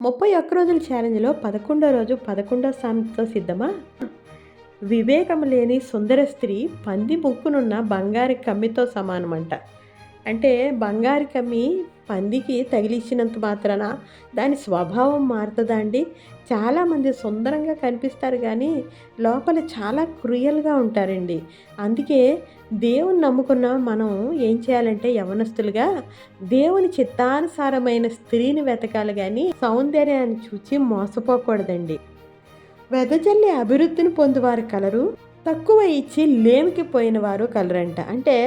31 రోజుల ఛాలెంజ్‌లో 11 రోజు 11 సామెతతో సిద్ధమా? వివేకము లేని సుందర స్త్రీ పంది ముక్కునున్న బంగారు కమ్మితో సమానమంట. అంటే బంగారు కమ్మి పందికి తగిలిచ్చినంత మాత్రాన దాని స్వభావం మారుతుందా అండి? చాలామంది సుందరంగా కనిపిస్తారు కానీ లోపల చాలా క్రూయల్‌గా ఉంటారండి. అందుకే దేవుని నమ్ముకున్న మనం ఏం చేయాలంటే యవ్వనస్తులుగా దేవుని చిత్తానుసారమైన స్త్రీని వెతకాలి గానీ సౌందర్యాన్ని చూచి మోసపోకూడదండి. వెదజల్లి అభివృద్ధిని పొందువారు కలరు, తక్కువ ఇచ్చి లేమికి పోయిన వారు కలరంట. అంటే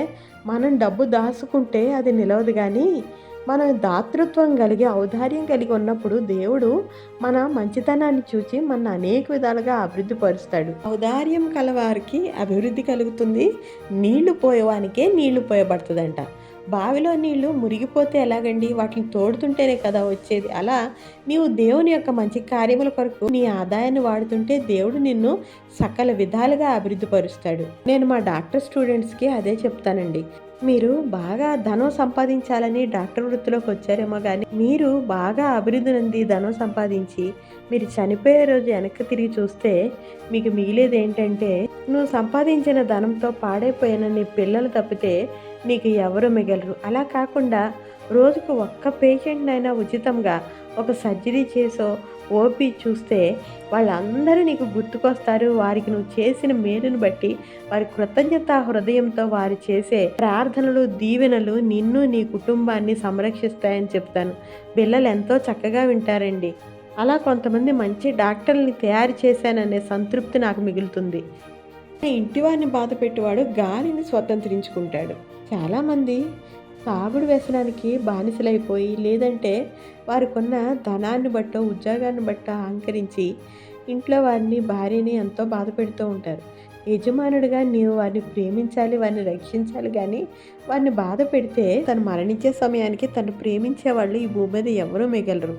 మనం డబ్బు దాచుకుంటే అది నిలవదు కానీ మనం దాతృత్వం కలిగి ఔదార్యం కలిగి ఉన్నప్పుడు దేవుడు మన మంచితనాన్ని చూచి మన అనేక విధాలుగా అభివృద్ధి పరుస్తాడు. ఔదార్యం కలవారికి అభివృద్ధి కలుగుతుంది, నీళ్లు పోయేవానికే నీళ్లు పోయబడుతుందంట. బావిలో నీళ్లు మురిగిపోతే ఎలాగండి? వాటిని తోడుతుంటేనే కదా వచ్చేది. అలా నీవు దేవుని యొక్క మంచి కార్యముల కొరకు నీ ఆదాయాన్ని వాడుతుంటే దేవుడు నిన్ను సకల విధాలుగా అభివృద్ధి పరుస్తాడు. నేను మా డాక్టర్ స్టూడెంట్స్కి అదే చెప్తానండి. మీరు బాగా ధనం సంపాదించాలని డాక్టర్ వృత్తిలోకి వచ్చారేమో కానీ మీరు బాగా అభివృద్ధి నంది ధనం సంపాదించి మీరు చనిపోయే రోజు వెనక్కి తిరిగి చూస్తే మీకు మిగిలేది ఏంటంటే నువ్వు సంపాదించిన ధనంతో పాడైపోయిన నీ పిల్లలు తప్పితే నీకు ఎవరు మిగలరు. అలా కాకుండా రోజుకు ఒక్క పేషెంట్నైనా ఉచితంగా ఒక సర్జరీ చేసో ఓపీ చూస్తే వాళ్ళందరూ నీకు గుర్తుకొస్తారు. వారికి నువ్వు చేసిన మేలును బట్టి వారి కృతజ్ఞతా హృదయంతో వారు చేసే ప్రార్థనలు దీవెనలు నిన్ను నీ కుటుంబాన్ని సంరక్షిస్తాయని చెప్తాను. పిల్లలు ఎంతో చక్కగా వింటారండి. అలా కొంతమంది మంచి డాక్టర్ని తయారు చేశాననే సంతృప్తి నాకు మిగులుతుంది. ఇంటివారిని బాధ పెట్టేవాడు గాలిని స్వతంత్రించుకుంటాడు. చాలామంది తాగుడు వ్యసనానికి బానిసలైపోయి లేదంటే వారికున్న ధనాన్ని బట్టో ఉద్యోగాన్ని బట్టో అహంకరించి ఇంట్లో వారిని భార్యని ఎంతో బాధ పెడుతూ ఉంటారు. యజమానుడిగా నీవు వారిని ప్రేమించాలి, వారిని రక్షించాలి కానీ వారిని బాధ పెడితే తను మరణించే సమయానికి తను ప్రేమించే వాళ్ళు ఈ భూమి మీద ఎవరూ మిగలరు.